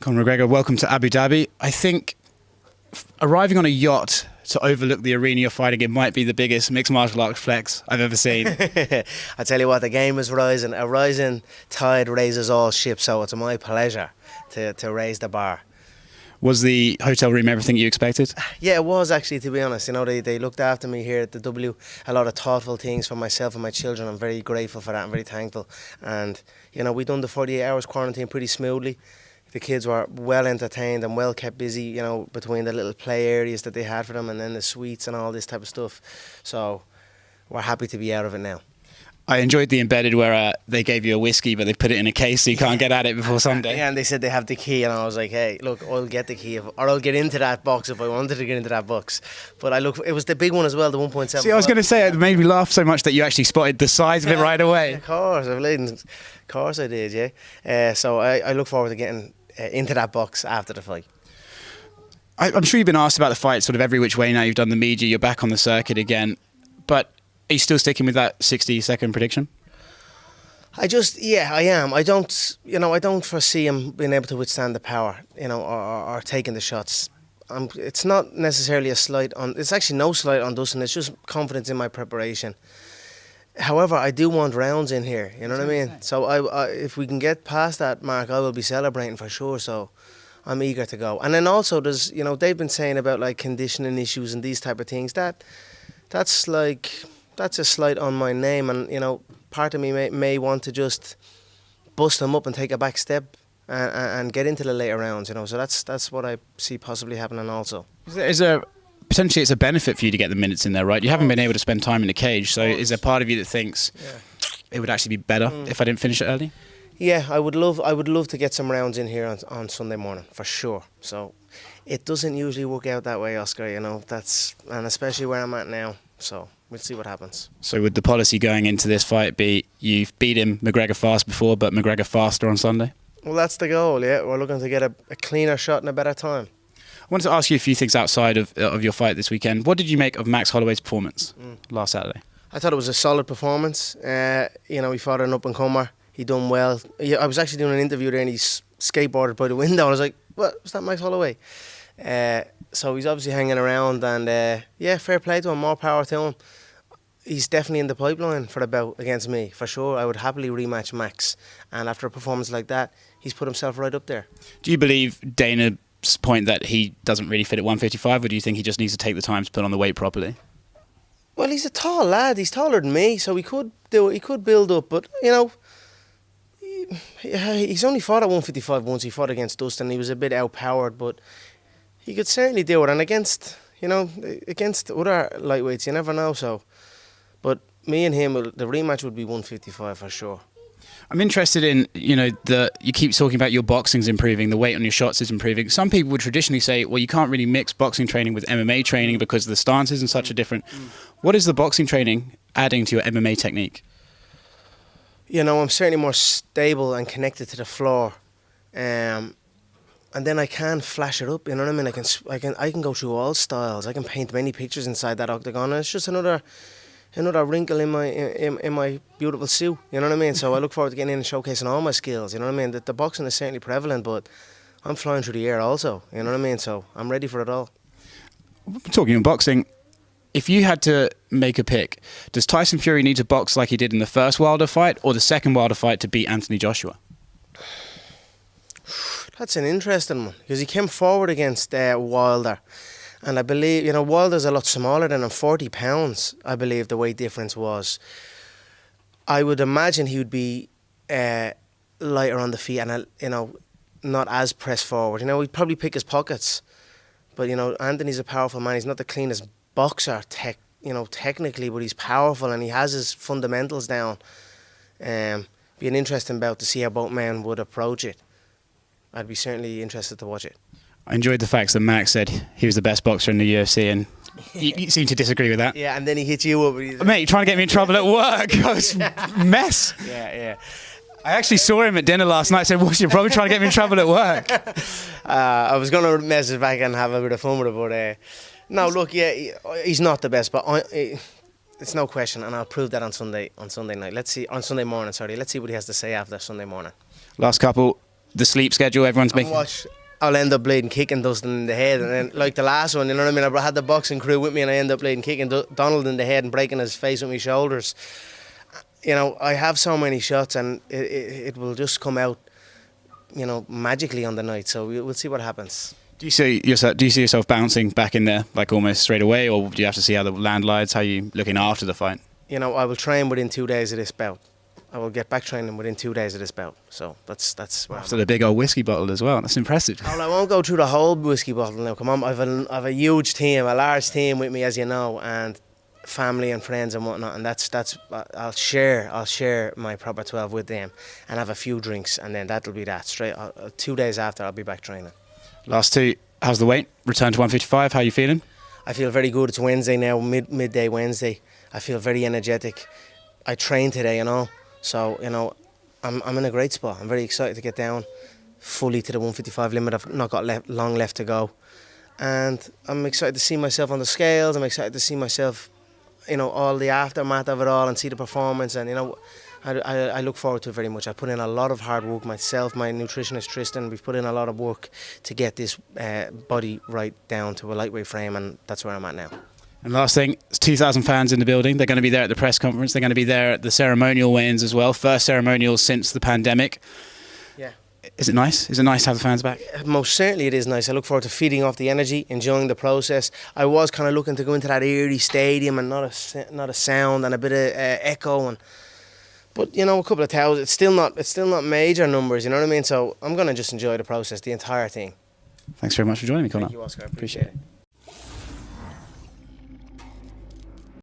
Conor McGregor, welcome to Abu Dhabi. I think arriving on a yacht to overlook the arena you're fighting in might be the biggest mixed martial arts flex I've ever seen. I tell you what, the game is rising. A rising tide raises all ships, so it's my pleasure to raise the bar. Was the hotel room everything you expected? Yeah, it was actually, to be honest. You know, they looked after me here at the W. A lot of thoughtful things for myself and my children. I'm very grateful for that. I'm very thankful. And, you know, we done the 48 hours quarantine pretty smoothly. The kids were well entertained and well kept busy, you know, between the little play areas that they had for them and then the suites and all this type of stuff. So we're happy to be out of it now. I enjoyed the embedded where they gave you a whiskey, but they put it in a case so you can't get at it before Sunday. Yeah, and they said they have the key, and I was like, hey, look, I'll get the key, or I'll get into that box if I wanted to get into that box. But it was the big one as well, the 1.7. See, I was going to say, it made me laugh so much that you actually spotted the size of it right away. Of course I did, yeah. So I look forward to getting into that box after the fight. I'm sure you've been asked about the fight sort of every which way now. You've done the media, you're back on the circuit again. But are you still sticking with that 60-second prediction? I am. I don't foresee him being able to withstand the power, you know, or taking the shots. It's not necessarily a slight on. It's actually no slight on Dustin. It's just confidence in my preparation. However, I do want rounds in here. You know what I mean? So if we can get past that mark, I will be celebrating for sure. So I'm eager to go. And then also, there's, you know, they've been saying about like conditioning issues and these type of things. That's a slight on my name, and you know, part of me may want to just bust them up and take a back step and get into the later rounds, you know. So that's what I see possibly happening also. Potentially it's a benefit for you to get the minutes in there, right? You haven't been able to spend time in the cage, so is there part of you that thinks it would actually be better if I didn't finish it early? Yeah, I would love to get some rounds in here on Sunday morning for sure. So it doesn't usually work out that way, Oscar, you know. And especially where I'm at now. So we'll see what happens. So would the policy going into this fight be you've beat him McGregor fast before, but McGregor faster on Sunday? Well, that's the goal, yeah. We're looking to get a cleaner shot in a better time. I wanted to ask you a few things outside of your fight this weekend. What did you make of Max Holloway's performance last Saturday? I thought it was a solid performance. You know, he fought an up-and-comer. He done well. I was actually doing an interview there and he skateboarded by the window. And I was like, what? Was that Max Holloway? So he's obviously hanging around and, yeah, fair play to him. More power to him. He's definitely in the pipeline for the bout against me, for sure. I would happily rematch Max. And after a performance like that, he's put himself right up there. Do you believe Dana's point that he doesn't really fit at 155, or do you think he just needs to take the time to put on the weight properly? Well, he's a tall lad. He's taller than me, so he could do it. He could build up, but you know, he's only fought at 155 once. He fought against Dustin. He was a bit outpowered, but he could certainly do it. And against other lightweights, you never know. So, but me and him, the rematch would be 155 for sure. I'm interested in, you know, you keep talking about your boxing's improving, the weight on your shots is improving. Some people would traditionally say, well, you can't really mix boxing training with MMA training because the stances and such are different. What is the boxing training adding to your MMA technique? You know, I'm certainly more stable and connected to the floor. And then I can flash it up, you know what I mean? I can go through all styles. I can paint many pictures inside that octagon. And it's just another wrinkle in my beautiful suit, you know what I mean? So I look forward to getting in and showcasing all my skills, you know what I mean? The boxing is certainly prevalent, but I'm flying through the air also, you know what I mean? So I'm ready for it all. Talking of boxing, if you had to make a pick, does Tyson Fury need to box like he did in the first Wilder fight or the second Wilder fight to beat Anthony Joshua? That's an interesting one, because he came forward against Wilder. And I believe, you know, Wilder's a lot smaller than him, 40 pounds, I believe the weight difference was. I would imagine he would be lighter on the feet and, you know, not as pressed forward. You know, he'd probably pick his pockets. But, you know, Anthony's a powerful man. He's not the cleanest boxer, technically, but he's powerful and he has his fundamentals down. Be an interesting bout to see how both men would approach it. I'd be certainly interested to watch it. I enjoyed the fact that Max said he was the best boxer in the UFC, and you seem to disagree with that. Yeah, and then he hit you up. Mate, you're trying to get me in trouble at work. I was a mess. Yeah. I actually saw him at dinner last night. I said, "What's your problem? Trying to get me in trouble at work?" I was going to message back and have a bit of fun with it, but no, look, yeah, he's not the best, but it's no question, and I'll prove that on Sunday night. Let's see, on Sunday morning. Sorry, let's see what he has to say after Sunday morning. Last couple. the sleep schedule everyone's making? Watch. I'll end up bleeding kicking Dustin in the head, and then like the last one, you know what I mean. I had the boxing crew with me, and I end up bleeding kicking Donald in the head and breaking his face with my shoulders. You know, I have so many shots, and it will just come out, you know, magically on the night. So we'll see what happens. Do you see yourself bouncing back in there like almost straight away, or do you have to see how the land lies? How are you looking after the fight? You know, I will train within 2 days of this bout. I will get back training within 2 days of this bout. So that's where After the big old whiskey bottle as well. That's impressive. Well, I won't go through the whole whiskey bottle now. Come on, I've a huge team, a large team with me, as you know, and family and friends and whatnot. And that's I'll share my proper 12 with them and have a few drinks, and then that'll be that. Straight 2 days after, I'll be back training. Last two. How's the weight? Return to 155. How are you feeling? I feel very good. It's Wednesday now, midday Wednesday. I feel very energetic. I trained today, you know. So, you know, I'm in a great spot. I'm very excited to get down fully to the 155 limit. I've not got long left to go. And I'm excited to see myself on the scales. I'm excited to see myself, you know, all the aftermath of it all, and see the performance. And, you know, I look forward to it very much. I put in a lot of hard work myself, my nutritionist Tristan. We've put in a lot of work to get this body right down to a lightweight frame, and that's where I'm at now. And last thing, there's 2,000 fans in the building. They're going to be there at the press conference. They're going to be there at the ceremonial weigh-ins as well. First ceremonial since the pandemic. Yeah. Is it nice? Is it nice to have the fans back? Most certainly it is nice. I look forward to feeding off the energy, enjoying the process. I was kind of looking to go into that eerie stadium and not a sound and a bit of echo, but you know, a couple of thousand. It's still not major numbers. You know what I mean? So I'm going to just enjoy the process, the entire thing. Thanks very much for joining me, Conor. Thank you, Oscar. I appreciate it.